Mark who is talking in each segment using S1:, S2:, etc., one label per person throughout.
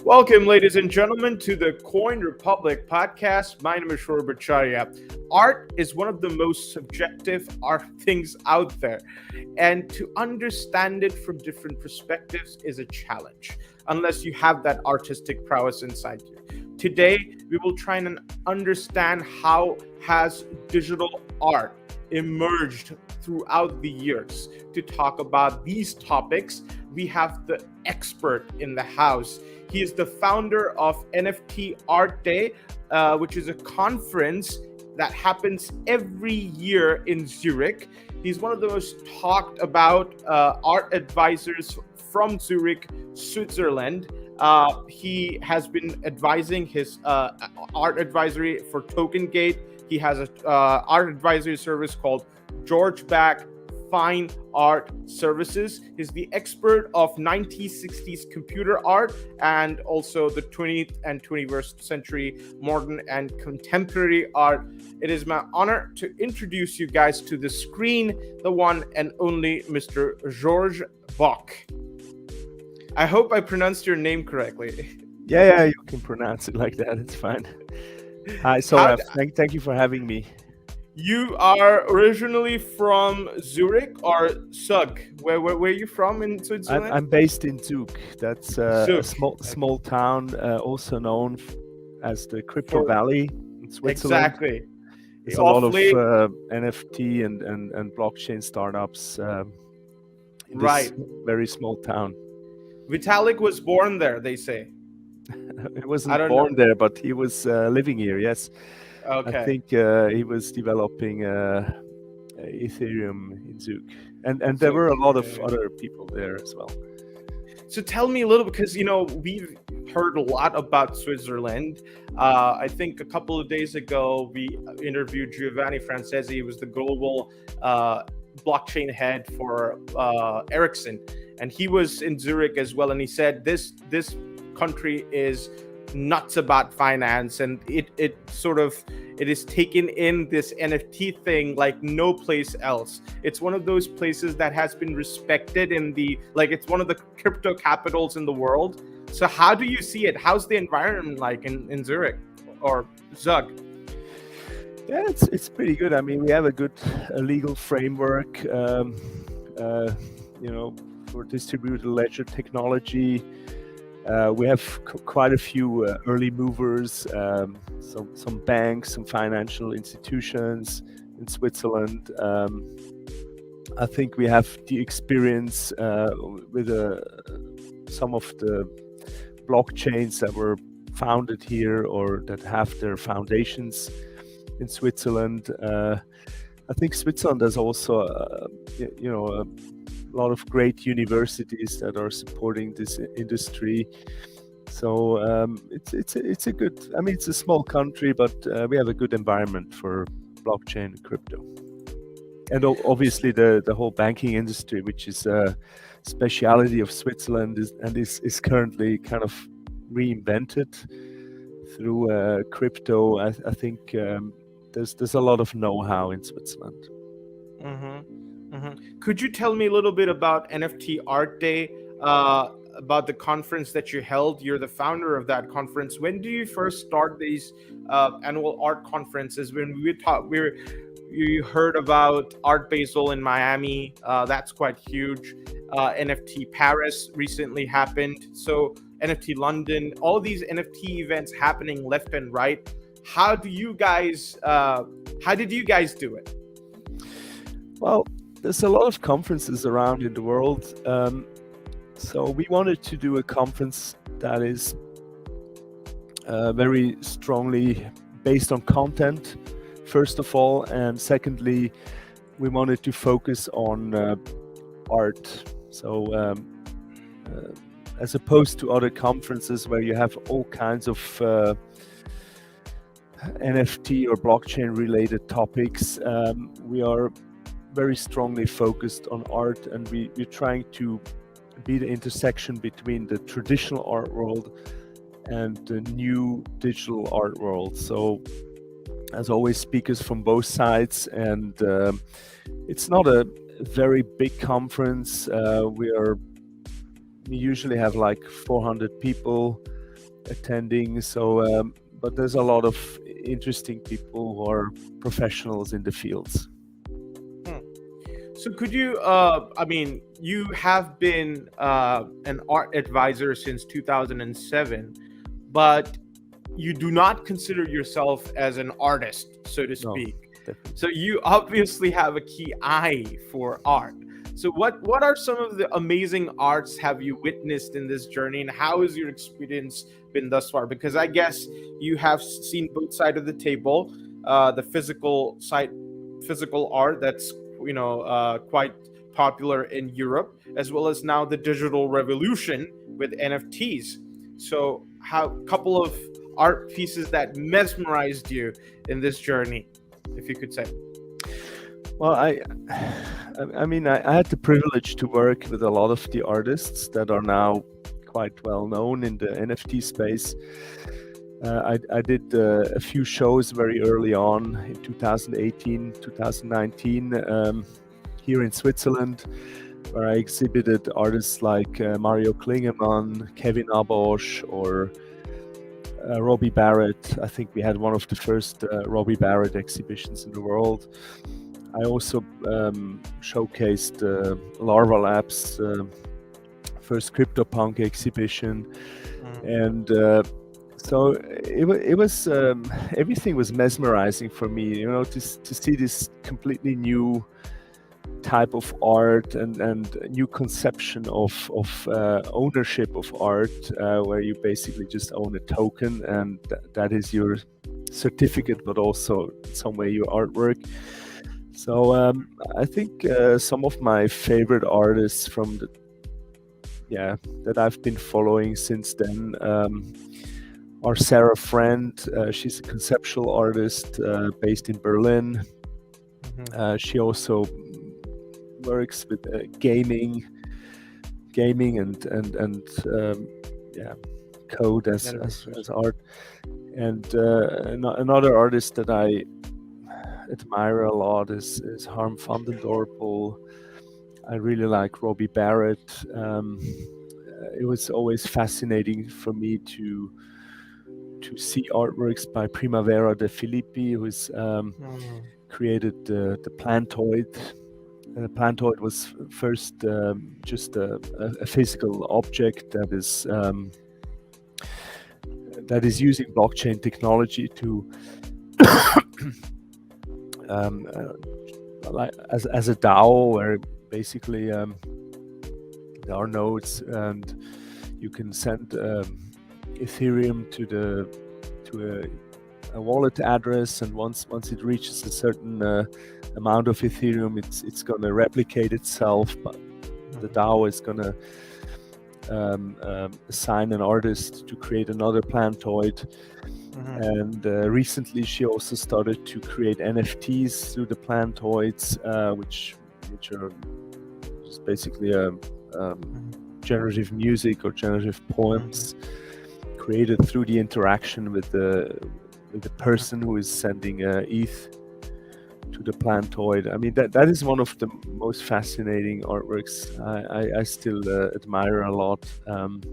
S1: Welcome, ladies and gentlemen, to the Coin Republic podcast. My name is Shor Bacharya. Art is one of the most subjective art things out there, and to understand it from different perspectives is a challenge, unless you have that artistic prowess inside you. Today, we will try and understand how has digital art emerged throughout the years. To talk about these topics, we have the expert in the house. He is the founder of NFT Art Day, which is a conference that happens every year in Zurich. He's one of the most talked about art advisors from Zurich, Switzerland. He has been advising his art advisory for TokenGate. He has an art advisory service called George Back Fine Art Services. He's the expert of 1960s computer art and also the 20th and 21st century modern and contemporary art. It is my honor to introduce you guys to the screen, the one and only Mr. George Bach. I hope I pronounced your name correctly.
S2: Yeah, you can pronounce it like that. It's fine. Hi, Soraf. Thank you for having me.
S1: You are originally from Zurich or Zug? Where are you from in Switzerland?
S2: I'm based in Zug. That's a small town, also known as the Crypto Valley in Switzerland.
S1: Exactly.
S2: There's a lot of NFT and blockchain startups in this very small town.
S1: Vitalik was born there, they say.
S2: He wasn't born there, but he was living here, yes.
S1: Okay.
S2: I think he was developing Ethereum in Zug, and there were a lot of other people there as well.
S1: So tell me a little, because we've heard a lot about Switzerland. I think a couple of days ago we interviewed Giovanni Francesi, who was the global blockchain head for Ericsson, and he was in Zurich as well. And he said this country is nuts about finance, and it is taken in this NFT thing like no place else. It's one of those places that has been respected it's one of the crypto capitals in the world. So how do you see it? How's the environment like in Zurich or Zug?
S2: Yeah, it's pretty good. I mean, we have a good legal framework, for distributed ledger technology. We have quite a few early movers, some banks, some financial institutions in Switzerland. I think we have the experience with some of the blockchains that were founded here or that have their foundations in Switzerland. I think Switzerland has also, a lot of great universities that are supporting this industry. So it's a good. I mean, it's a small country, but we have a good environment for blockchain and crypto. And obviously the whole banking industry, which is a speciality of Switzerland, is currently kind of reinvented through crypto. I think there's a lot of know-how in Switzerland.
S1: Could you tell me a little bit about NFT Art Day, about the conference that you held? You're the founder of that conference. When do you first start these annual art conferences? When you heard about Art Basel in Miami, that's quite huge. NFT Paris recently happened. So NFT London, all these NFT events happening left and right. How did you guys do it?
S2: Well, there's a lot of conferences around in the world. So we wanted to do a conference that is very strongly based on content, first of all. And secondly, we wanted to focus on art. So as opposed to other conferences where you have all kinds of NFT or blockchain related topics, we are very strongly focused on art, and we're trying to be the intersection between the traditional art world and the new digital art world. So as always, speakers from both sides, and it's not a very big conference. We usually have like 400 people attending. So, but there's a lot of interesting people who are professionals in the fields.
S1: So could you, I mean, you have been an art advisor since 2007, but you do not consider yourself as an artist, so to speak.
S2: Definitely.
S1: So you obviously have a key eye for art. So what are some of the amazing arts have you witnessed in this journey, and how has your experience been thus far? Because I guess you have seen both sides of the table, the physical side, physical art that's quite popular in Europe, as well as now the digital revolution with NFTs. So how couple of art pieces that mesmerized you in this journey, if you could say?
S2: Well, I mean, I had the privilege to work with a lot of the artists that are now quite well known in the NFT space. I did a few shows very early on in 2018, 2019 here in Switzerland, where I exhibited artists like Mario Klingemann, Kevin Abosch, or Robbie Barrett. I think we had one of the first Robbie Barrett exhibitions in the world. I also showcased Larva Labs' first CryptoPunk exhibition, and so it was everything was mesmerizing for me, to see this completely new type of art and new conception of ownership of art, where you basically just own a token, and that is your certificate, but also in some way your artwork. So I think some of my favorite artists from that I've been following since then are Sarah Friend. She's a conceptual artist based in Berlin. She also works with gaming and code as art. And another artist that I admire a lot is Harm van den Dorpel. I really like Robbie Barrett. It was always fascinating for me to see artworks by Primavera de Filippi, who's created the Plantoid. The Plantoid was first just a physical object that is using blockchain technology to as a DAO, where basically there are nodes and you can send Ethereum to a wallet address, and once it reaches a certain amount of Ethereum, it's going to replicate itself, but the DAO is going to assign an artist to create another Plantoid. And recently she also started to create NFTs through the Plantoids, which are just basically generative music or generative poems created through the interaction with the person who is sending ETH to the Plantoid. I mean, that is one of the most fascinating artworks I still admire a lot. And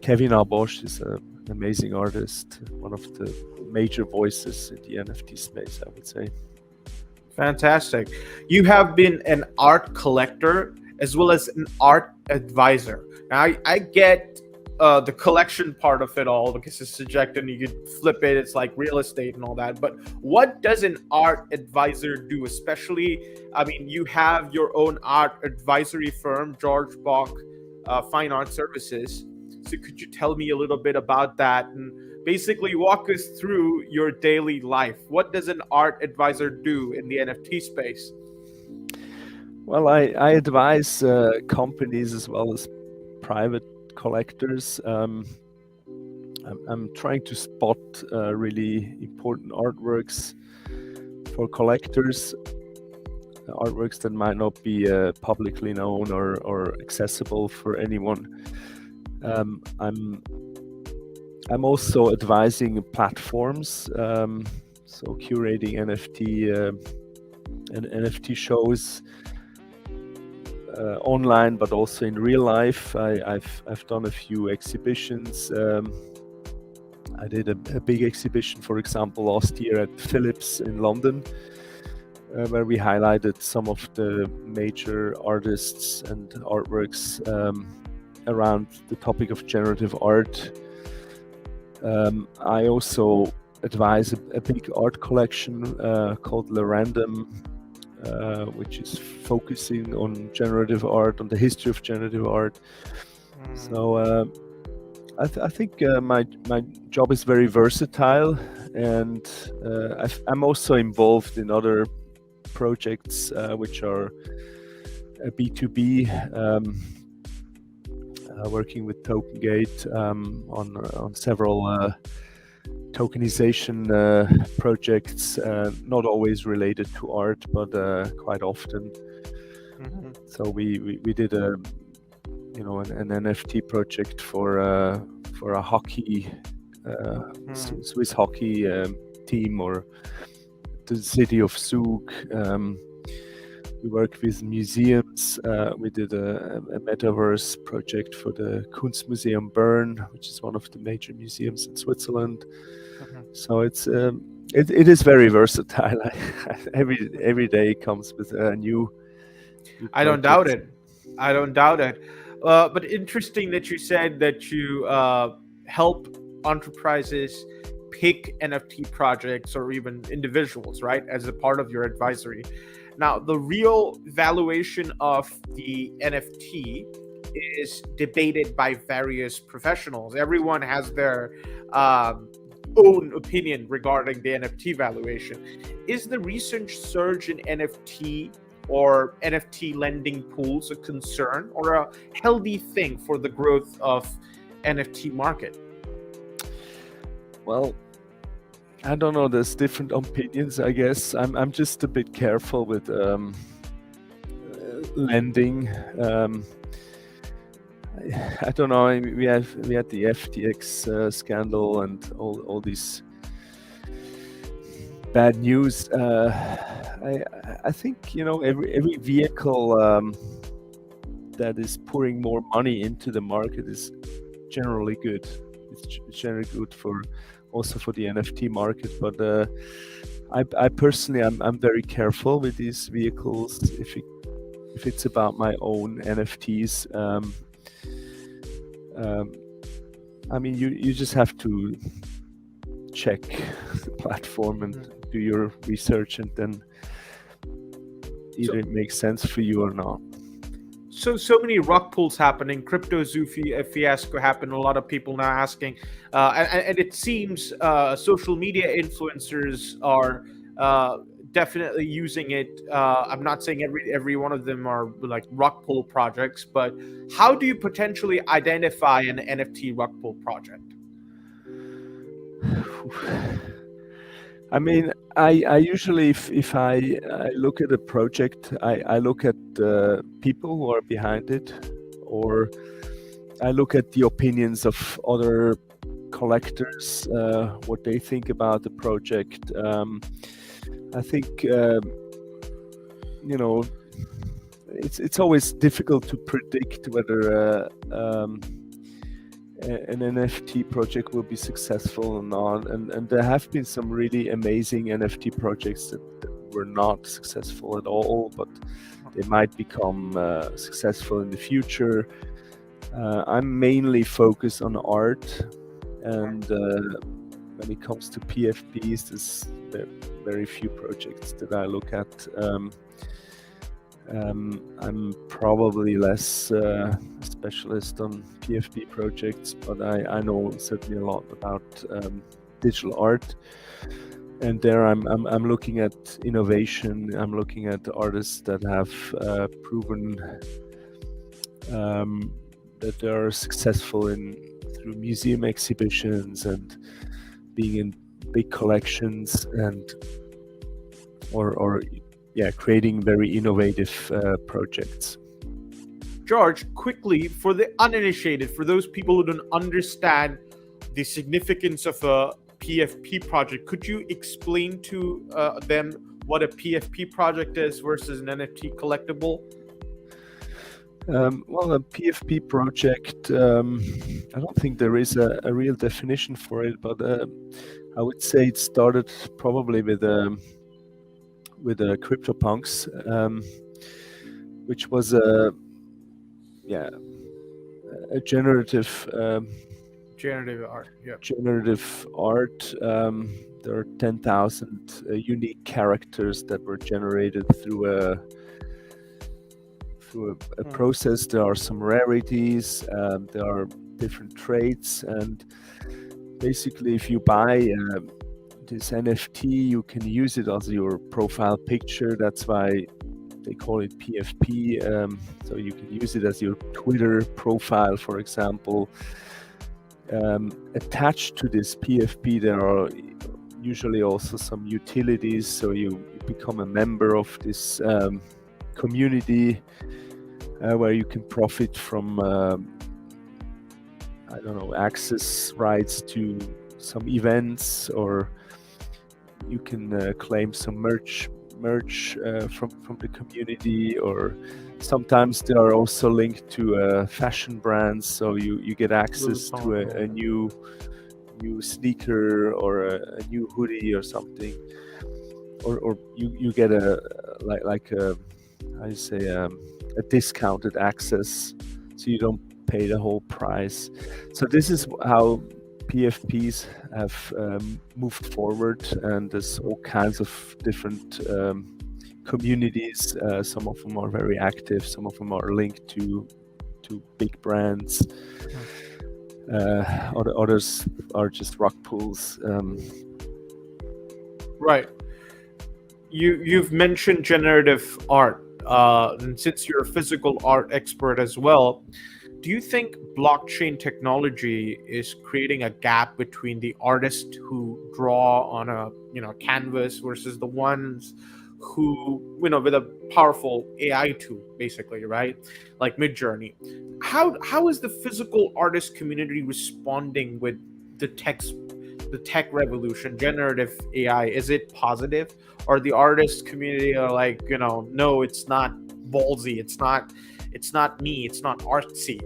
S2: Kevin Abosch is an amazing artist, one of the major voices in the NFT space, I would say.
S1: Fantastic. You have been an art collector as well as an art advisor. Now, I get the collection part of it all because it's subjective and you could flip it. It's like real estate and all that. But what does an art advisor do? Especially, I mean, you have your own art advisory firm, George Bach Fine Art Services. So could you tell me a little bit about that and basically walk us through your daily life? What does an art advisor do in the NFT space?
S2: Well, I advise companies as well as private collectors. I'm trying to spot really important artworks for collectors, artworks that might not be publicly known or accessible for anyone. I'm also advising platforms, so curating NFT and NFT shows, online, but also in real life. I've done a few exhibitions. I did a big exhibition, for example, last year at Philips in London, where we highlighted some of the major artists and artworks around the topic of generative art. I also advise a big art collection called Le Random, which is focusing on generative art, on the history of generative art. So I think my job is very versatile, and I'm also involved in other projects which are B2B, working with TokenGate on several tokenization projects, not always related to art, but quite often. So we did an NFT project for a hockey Swiss hockey team, or the city of Zug. We worked with museums. We did a metaverse project for the Kunstmuseum Bern, which is one of the major museums in Switzerland. So it is very versatile. Every day comes with a new
S1: I don't doubt it. I don't doubt it. But interesting that you said that you help enterprises pick NFT projects or even individuals, right, as a part of your advisory. Now, the real valuation of the NFT is debated by various professionals. Everyone has their own opinion regarding the NFT valuation. Is the recent surge in NFT or NFT lending pools a concern or a healthy thing for the growth of NFT market?
S2: Well, I don't know. There's different opinions, I guess. I'm just a bit careful with lending. I don't know. We had the FTX scandal and all these bad news. I think every vehicle that is pouring more money into the market is generally good. It's generally good also for the NFT market, but I personally I'm very careful with these vehicles if it's about my own NFTs. I mean, you just have to check the platform and do your research, and then either it makes sense for you or not.
S1: So many rug pulls happening. Crypto Zoo fiasco happened. A lot of people now asking, and it seems social media influencers are definitely using it. I'm not saying every one of them are like rug pull projects, but how do you potentially identify an NFT rug pull project?
S2: I mean, I usually, if I look at a project, I look at the people who are behind it, or I look at the opinions of other collectors, what they think about the project. I think it's always difficult to predict whether an NFT project will be successful or not, and there have been some really amazing NFT projects that were not successful at all, but they might become successful in the future. I'm mainly focused on art, and when it comes to PFPs, there's very few projects that I look at. I'm probably less specialist on PFP projects, but I know certainly a lot about digital art. And there I'm looking at innovation. I'm looking at artists that have proven that they are successful through museum exhibitions and being in big collections, and or creating very innovative projects.
S1: George, quickly, for the uninitiated, for those people who don't understand the significance of a PFP project, could you explain to them what a PFP project is versus an NFT collectible?
S2: Well, a PFP project, I don't think there is a real definition for it, but I would say it started probably with CryptoPunks, which was a generative
S1: Generative art. Yeah.
S2: generative art. There are 10,000 unique characters that were generated through a process. There are some rarities. There are different traits, and basically, if you buy this NFT, you can use it as your profile picture. That's why they call it PFP. So you can use it as your Twitter profile, for example. Attached to this PFP, there are usually also some utilities. So you become a member of this community where you can profit from access rights to some events, or you can claim some merch from the community, or sometimes they are also linked to fashion brands, so you get access to a new sneaker or a new hoodie or something, or you get a discounted access, so you don't pay the whole price. So this is how PFPs have moved forward, and there's all kinds of different communities. Some of them are very active, some of them are linked to big brands. Others are just Rockpools.
S1: Right. You've mentioned generative art, and since you're a physical art expert as well, do you think blockchain technology is creating a gap between the artists who draw on a canvas versus the ones who with a powerful AI tool, basically, right? Like Midjourney. How is the physical artist community responding with the tech revolution, generative AI? Is it positive, or the artist community are like, no, it's not ballsy, it's not me, it's not artsy?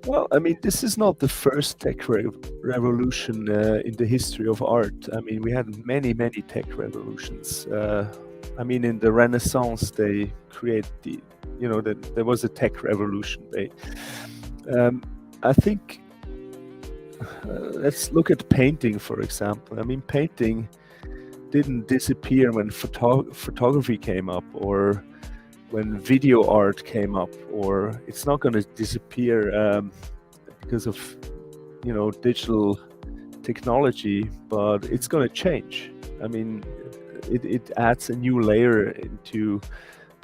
S2: Well, I mean, this is not the first tech revolution in the history of art. I mean, we had many tech revolutions. I mean, in the Renaissance, they create there was a tech revolution. I think let's look at painting, for example. I mean, painting didn't disappear when photography came up, or when video art came up, or it's not going to disappear because of digital technology, but it's going to change. I mean, it adds a new layer into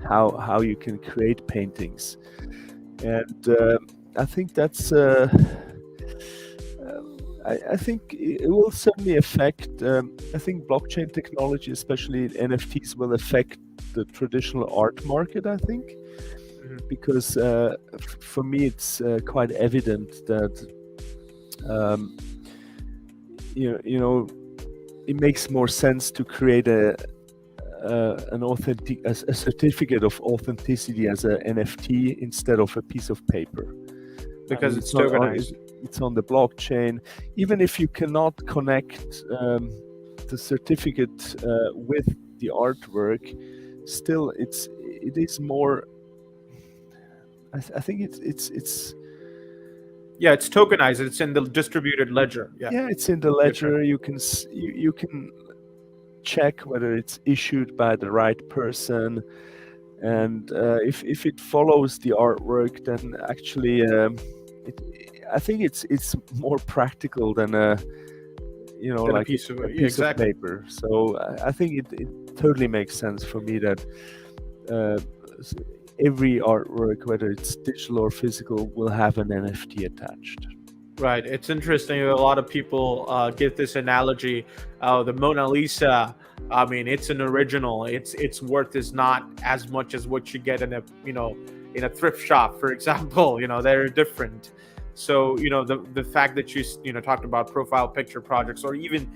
S2: how you can create paintings, and I think that's I think it will certainly affect. I think blockchain technology, especially NFTs, will affect the traditional art market, I think, because for me it's quite evident that it makes more sense to create a certificate of authenticity as an NFT instead of a piece of paper,
S1: because it's tokenized.
S2: It's on the blockchain. Even if you cannot connect the certificate with the artwork, still it is more. I think it's
S1: yeah, it's tokenized. It's in the distributed ledger.
S2: Yeah, it's in the ledger. You can check whether it's issued by the right person, and if it follows the artwork, then actually I think it's more practical than a piece of paper. So I think it totally makes sense for me that every artwork, whether it's digital or physical, will have an NFT attached.
S1: Right. It's interesting. A lot of people give this analogy. The Mona Lisa. I mean, it's an original. Its worth is not as much as what you get in a thrift shop, for example. They're different. So the fact that you talked about profile picture projects, or even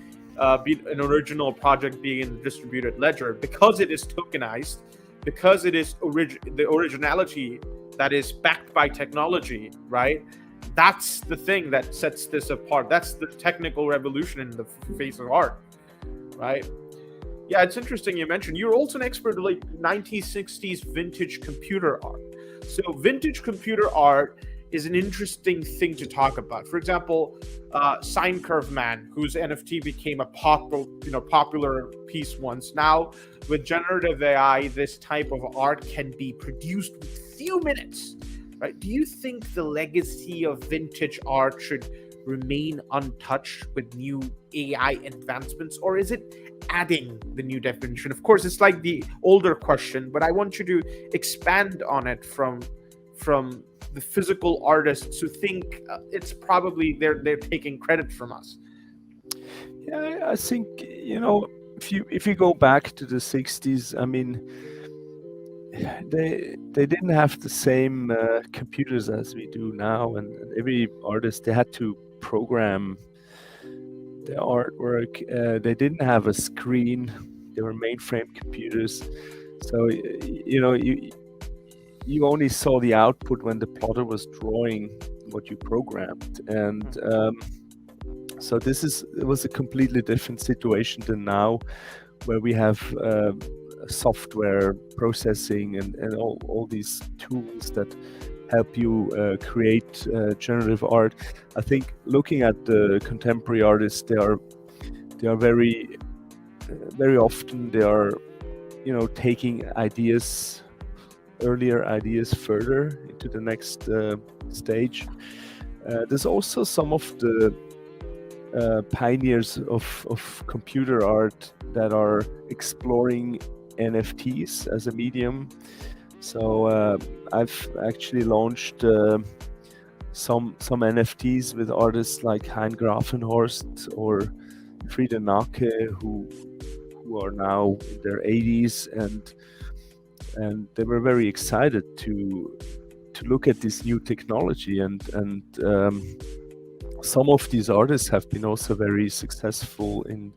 S1: be an original project being in the distributed ledger, because it is tokenized, because it is the originality that is backed by technology, right? That's the thing that sets this apart. That's the technical revolution in the face of art, right? Yeah, it's interesting you mentioned you're also an expert of like 1960s vintage computer art. So vintage computer art is an interesting thing to talk about. For example, Sine Curve Man, whose NFT became a popular piece once. Now, with generative AI, this type of art can be produced with few minutes. Right? Do you think the legacy of vintage art should remain untouched with new AI advancements, or is it adding the new definition? Of course, it's like the older question, but I want you to expand on it from the physical artists who think it's probably they're taking credit from us.
S2: Yeah, I think, if you go back to the 60s, I mean, they didn't have the same computers as we do now, and every artist, they had to program the artwork. They didn't have a screen. They were mainframe computers, so you only saw the output when the plotter was drawing what you programmed, and so it was a completely different situation than now, where we have software processing and all these tools that help you create generative art. I think looking at the contemporary artists, they are very very often they are taking earlier ideas further into the next stage. There's also some of the pioneers of computer art that are exploring NFTs as a medium. So I've actually launched some NFTs with artists like Hein Grafenhorst or Frida Nake, who are now in their 80s, and they were very excited to look at this new technology, and some of these artists have been also very successful in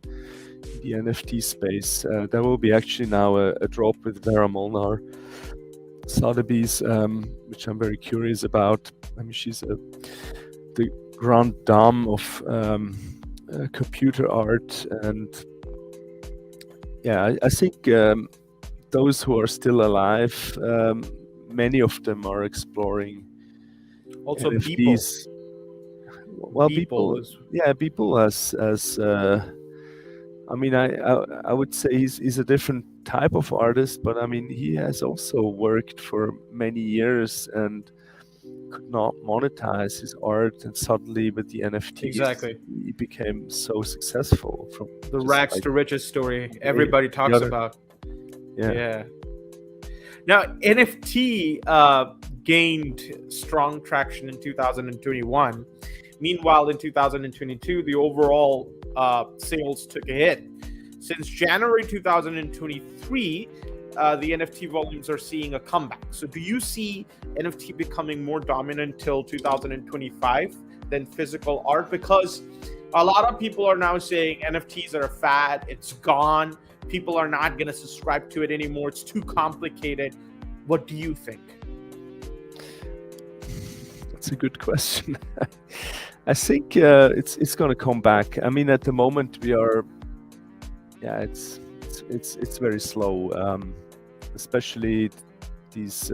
S2: the NFT space. There will be actually now a drop with Vera Molnar Sotheby's, which I'm very curious about. I mean, she's the grande dame of computer art, and yeah, I think those who are still alive, many of them are exploring
S1: Also,
S2: NFTs. Well, people as I mean, I would say he's a different type of artist, but I mean, he has also worked for many years and could not monetize his art, and suddenly with the NFTs,
S1: exactly,
S2: he became so successful. From
S1: the rags to riches story everybody talks about. Yeah. Now, NFT gained strong traction in 2021. Meanwhile, in 2022, the overall sales took a hit. Since January 2023, the NFT volumes are seeing a comeback. So do you see NFT becoming more dominant till 2025 than physical art? Because a lot of people are now saying NFTs are a fad, it's gone, people are not going to subscribe to it anymore, it's too complicated. What do you think?
S2: That's a good question. I think it's going to come back. I mean, at the moment we are, it's very slow, especially these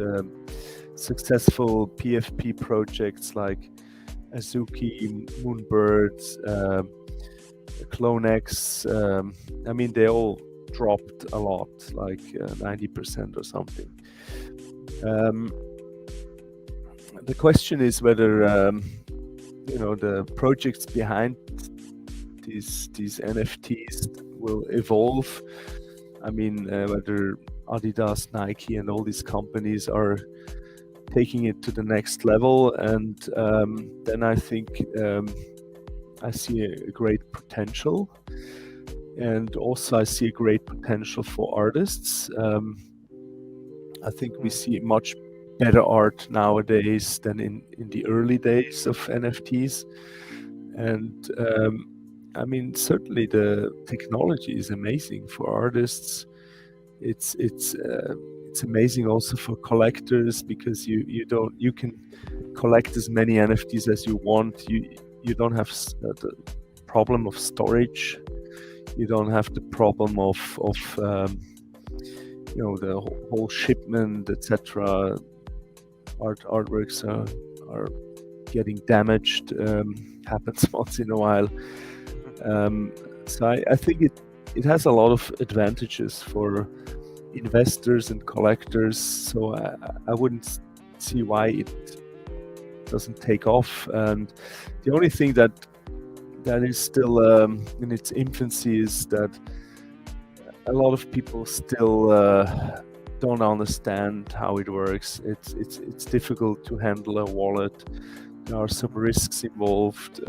S2: successful PFP projects like Azuki, Moonbirds, CloneX. I mean, they all dropped a lot, like 90% or something. The question is whether the projects behind these NFTs will evolve. I mean, whether Adidas, Nike, and all these companies are taking it to the next level, and then I think I see a great potential, and also I see a great potential for artists. I think we see much better art nowadays than in the early days of NFTs, and I mean, certainly the technology is amazing for artists. It's it's amazing also for collectors, because you can collect as many NFTs as you want. You don't have the problem of storage. You don't have the problem of the whole shipment, etc. Artworks are getting damaged. Happens once in a while. So I think it has a lot of advantages for investors and collectors. So I wouldn't see why it doesn't take off. And the only thing that is still in its infancy is that a lot of people still don't understand how it works. It's difficult to handle a wallet. There are some risks involved.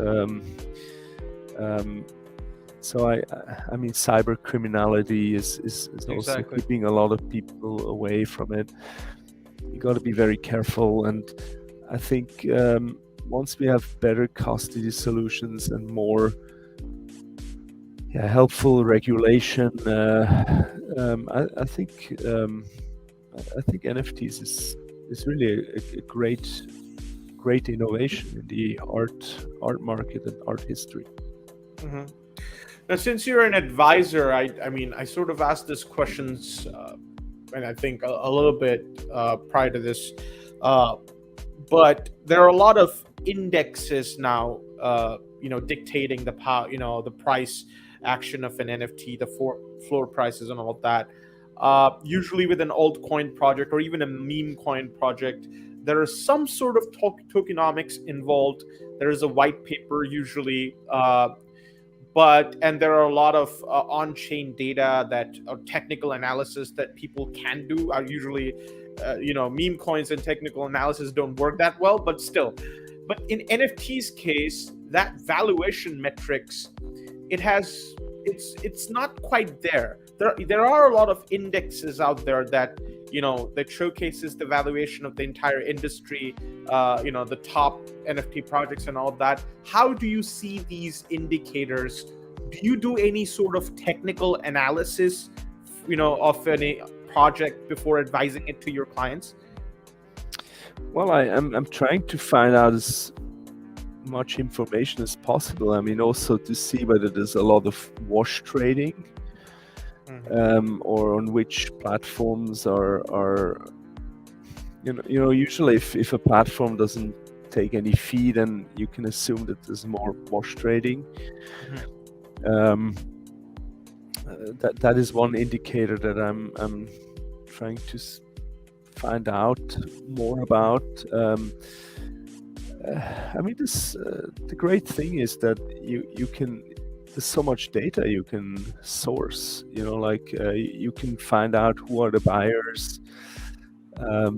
S2: So I mean, cyber criminality is also keeping a lot of people away from it. You got to be very careful, and I think once we have better custody solutions and more helpful regulation, I think NFTs is really a great innovation in the art market and art history.
S1: Mm-hmm. Now, since you're an advisor, I mean, I sort of asked this questions, and I think a little bit prior to this, but there are a lot of indexes now, dictating the the price action of an NFT, the floor prices and all of that. Usually with an altcoin project or even a meme coin project, there is some sort of tokenomics involved. There is a white paper usually, and there are a lot of on-chain data that or technical analysis that people can do. Are usually, meme coins and technical analysis don't work that well, but still. But in NFT's case, that valuation metrics, it's not quite there. There are a lot of indexes out there that that showcases the valuation of the entire industry, the top NFT projects and all of that. How do you see these indicators? Do you do any sort of technical analysis, of any project before advising it to your clients?
S2: Well, I'm trying to find out as much information as possible. I mean, also to see whether there's a lot of wash trading. Or on which platforms are usually if a platform doesn't take any fee, then you can assume that there's more wash trading. That is one indicator that I'm trying to find out more about. I mean, the great thing is that you can. There's so much data you can source, you can find out who are the buyers. I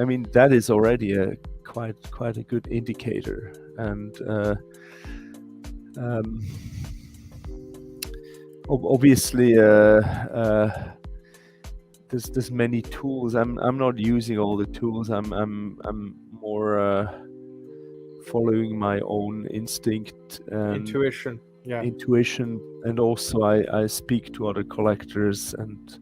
S2: mean, that is already a quite a good indicator. And obviously, there's many tools. I'm not using all the tools. I'm more following my own instinct and
S1: intuition,
S2: and also I speak to other collectors and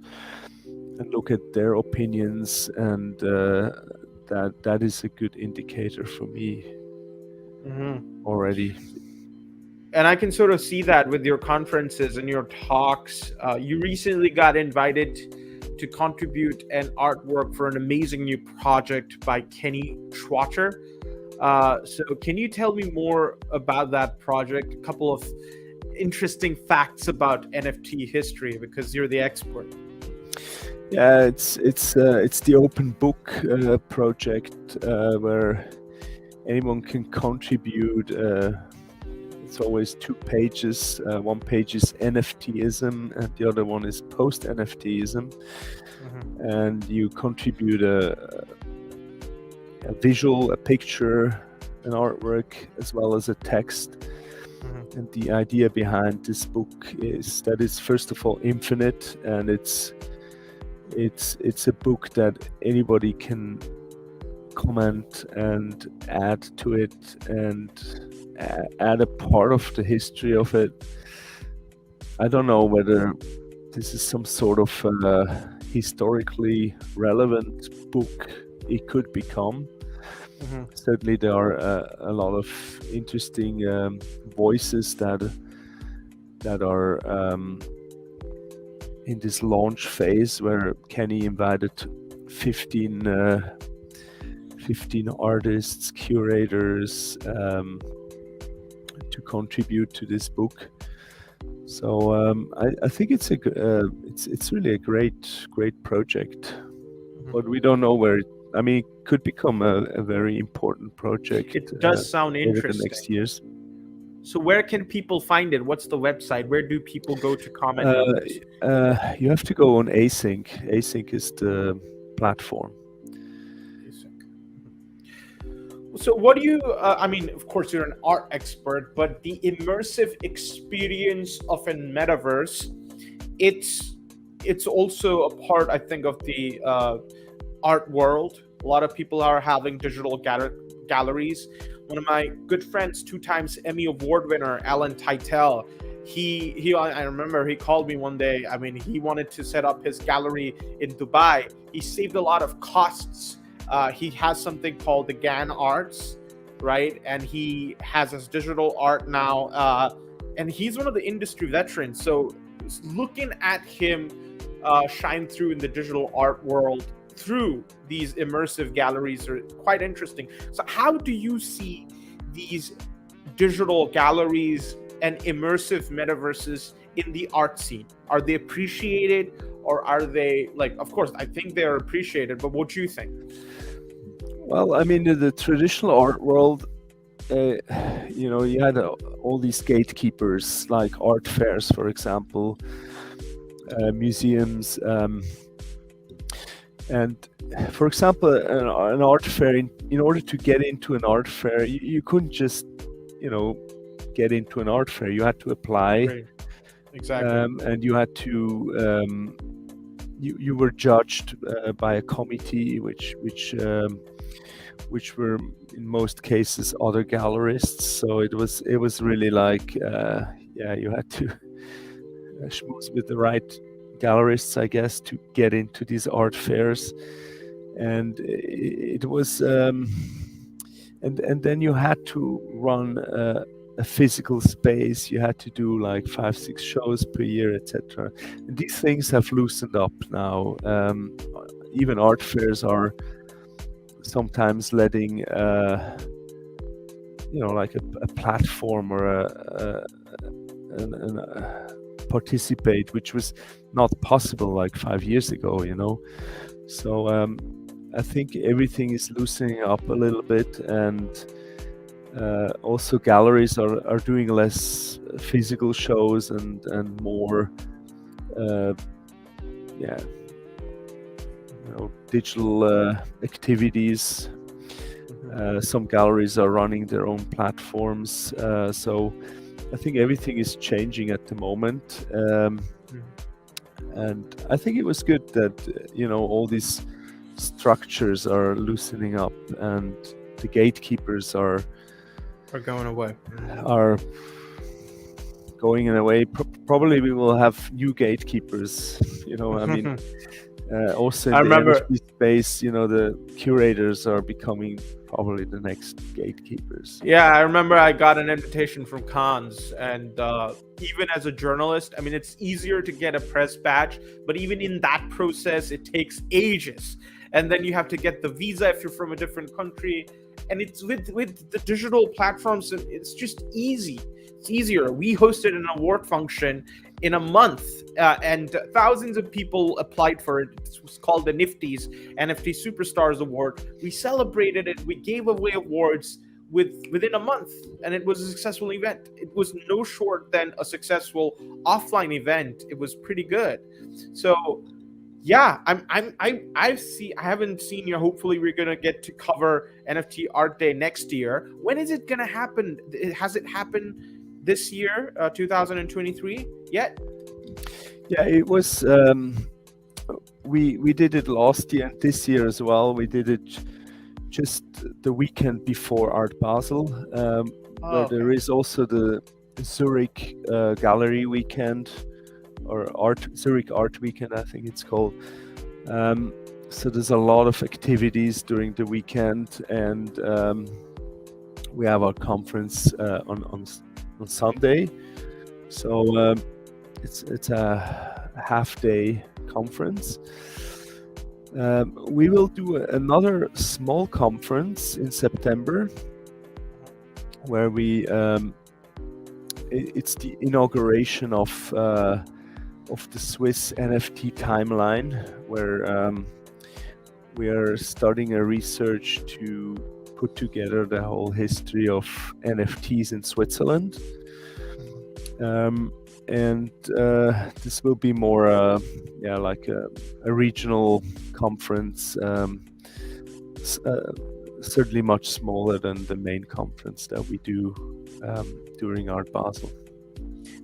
S2: look at their opinions, and that is a good indicator for me already.
S1: And I can sort of see that with your conferences and your talks. You recently got invited to contribute an artwork for an amazing new project by Kenny Schwacher. So can you tell me more about that project? A couple of interesting facts about NFT history, because you're the expert.
S2: Yeah, it's the open book project where anyone can contribute. It's always 2 pages. One page is NFTism and the other one is post-NFTism. And you contribute a visual, a picture, an artwork, as well as a text. And the idea behind this book is that it's first of all infinite, and it's a book that anybody can comment and add to it and add a part of the history of it. I don't know whether this is some sort of historically relevant book it could become. Certainly, there are a lot of interesting voices that are in this launch phase, where Kenny invited 15 artists, curators to contribute to this book. So I think it's really a great project, but we don't know where. It could become a very important project.
S1: It does sound interesting.
S2: Over the next years.
S1: So where can people find it? What's the website? Where do people go to comment on this?
S2: You have to go on Async. Async is the platform.
S1: So what do you, of course you're an art expert, but the immersive experience of a metaverse, it's also a part, I think, of the art world. A lot of people are having digital galleries. One of my good friends, 2 times Emmy Award winner, Alan Teitel, I remember he called me one day. He wanted to set up his gallery in Dubai. He saved a lot of costs. He has something called the GAN Arts, right? And he has his digital art now. And he's one of the industry veterans. So looking at him shine through in the digital art world through these immersive galleries are quite interesting. So how do you see these digital galleries and immersive metaverses in the art scene? Are they appreciated, or are they, like, of course, I think they're appreciated, but what do you think?
S2: Well, in the traditional art world, you had all these gatekeepers, like art fairs, for example, museums, and for example, an art fair, in order to get into an art fair, you couldn't just, get into an art fair. You had to apply.
S1: Right. Exactly.
S2: And you had to, you were judged by a committee, which were in most cases other gallerists. So it was really like, you had to schmooze with the right gallerists, I guess, to get into these art fairs. And it was, and then you had to run a physical space. You had to do like 5-6 shows per year, etc. And these things have loosened up now. Even art fairs are sometimes letting like a platform or participate, which was not possible like 5 years ago, So I think everything is loosening up a little bit, and also galleries are doing less physical shows and more digital activities. Some galleries are running their own platforms, so I think everything is changing at the moment, and I think it was good that all these structures are loosening up, and the gatekeepers are
S1: going away.
S2: Are going in a way. Probably we will have new gatekeepers. Also in the NFT space, the curators are becoming probably the next gatekeepers.
S1: Yeah, I remember I got an invitation from Cannes, and even as a journalist, it's easier to get a press badge, but even in that process, it takes ages. And then you have to get the visa if you're from a different country. And it's with the digital platforms, it's just easy. It's easier. We hosted an award function in a month, and thousands of people applied for it. It was called the Nifty's NFT Superstars Award. We celebrated it. We gave away awards within a month, and it was a successful event. It was no short than a successful offline event. It was pretty good. So yeah, I haven't seen you. Hopefully we're gonna get to cover NFT Art Day next year. When is it gonna happen? Has it happened this year, 2023 yet?
S2: Yeah, it was. We did it last year and this year as well. We did it just the weekend before Art Basel. There is also the Zurich Gallery weekend or Zurich Art Weekend, I think it's called. So there's a lot of activities during the weekend, and we have our conference on Sunday. So it's a half-day conference. We will do another small conference in September, where it's the inauguration of the Swiss NFT timeline, where we are starting a research to put together the whole history of NFTs in Switzerland. And this will be more like a regional conference, certainly much smaller than the main conference that we do during Art Basel.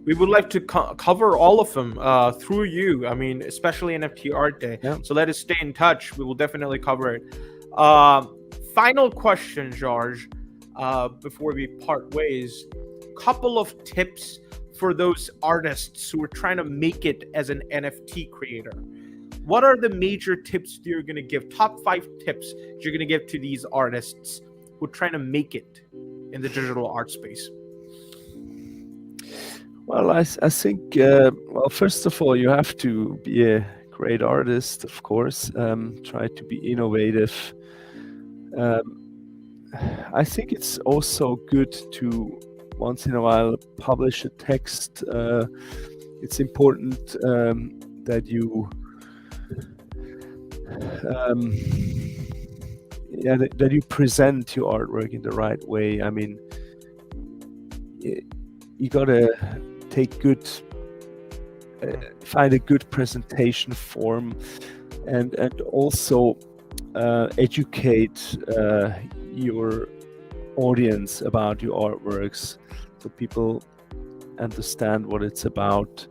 S1: We would like to cover all of them through you. I mean, especially NFT Art Day.
S2: Yeah.
S1: So let us stay in touch. We will definitely cover it. Final question, George, before we part ways. Couple of tips for those artists who are trying to make it as an NFT creator. What are the major tips you're going to give? Top 5 tips you're going to give to these artists who are trying to make it in the digital art space?
S2: Well, I think, first of all, you have to be a great artist, of course. Try to be innovative. I think it's also good to once in a while publish a text. It's important that you that you present your artwork in the right way. I mean, you gotta take find a good presentation form, and also educate your audience about your artworks, so people understand what it's about.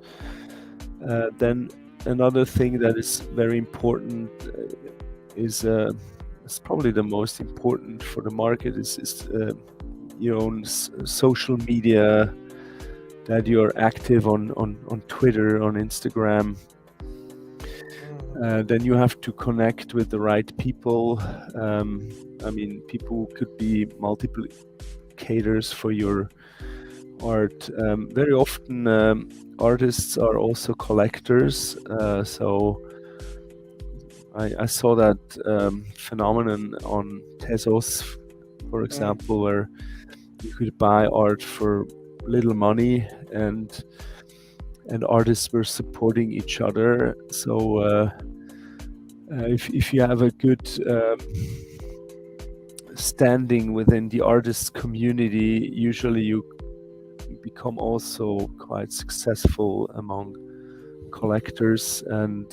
S2: Then another thing that is very important is probably the most important for the market is your own social media, that you're active on Twitter, on Instagram. Then you have to connect with the right people. I mean, people could be multiplicators for your art. Very often artists are also collectors. So I saw that phenomenon on Tezos, for example, where you could buy art for little money, and artists were supporting each other. So if you have a good standing within the artist community, usually you become also quite successful among collectors. And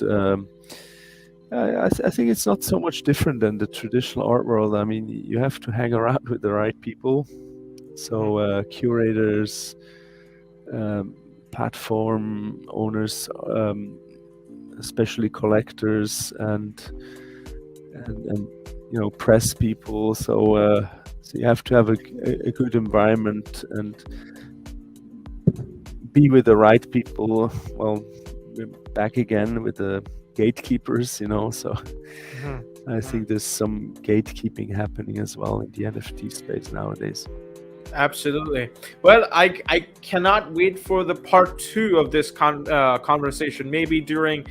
S2: I think it's not so much different than the traditional art world. I mean, you have to hang around with the right people. So curators, platform owners, especially collectors, and press people. So you have to have a good environment and be with the right people. Well, we're back again with the gatekeepers, So I think there's some gatekeeping happening as well in the NFT space nowadays.
S1: Absolutely. Well, I cannot wait for the part 2 of this conversation. Maybe during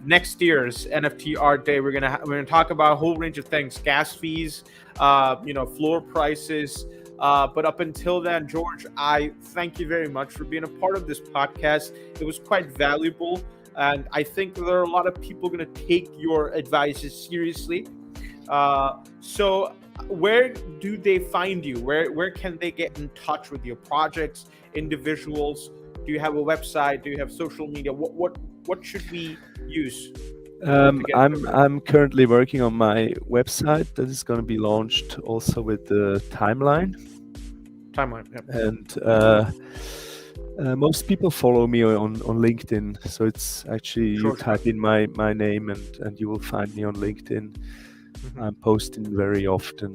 S1: next year's NFT Art Day, we're gonna talk about a whole range of things: gas fees, floor prices. But up until then, George, I thank you very much for being a part of this podcast. It was quite valuable, and I think there are a lot of people going to take your advices seriously. So where do they find you? Where can they get in touch with your projects, individuals? Do you have a website? Do you have social media? What should we use?
S2: I'm currently working on my website that is going to be launched also with the timeline.
S1: Yeah.
S2: And most people follow me on LinkedIn, so it's actually you type in my name and you will find me on LinkedIn. I'm posting very often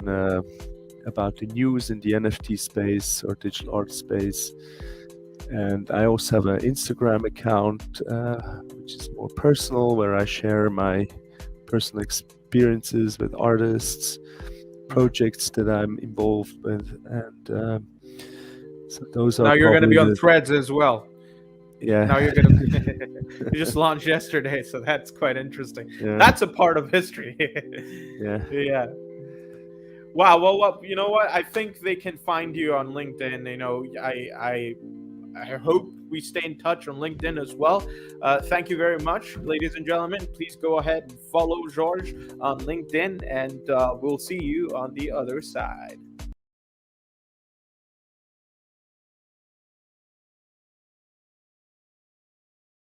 S2: about the news in the NFT space or digital art space. And I also have an Instagram account, which is more personal, where I share my personal experiences with artists, projects that I'm involved with, and so those are
S1: Now you're going to
S2: probably
S1: be on Threads as well.
S2: yeah.
S1: Now you're going to you just launched yesterday, so that's quite interesting.
S2: Yeah.
S1: That's a part of history.
S2: Yeah.
S1: Yeah. Wow. Well, you know what? I think they can find you on LinkedIn. You know, I hope we stay in touch on LinkedIn as well. Thank you very much, ladies and gentlemen. Please go ahead and follow George on LinkedIn, and we'll see you on the other side.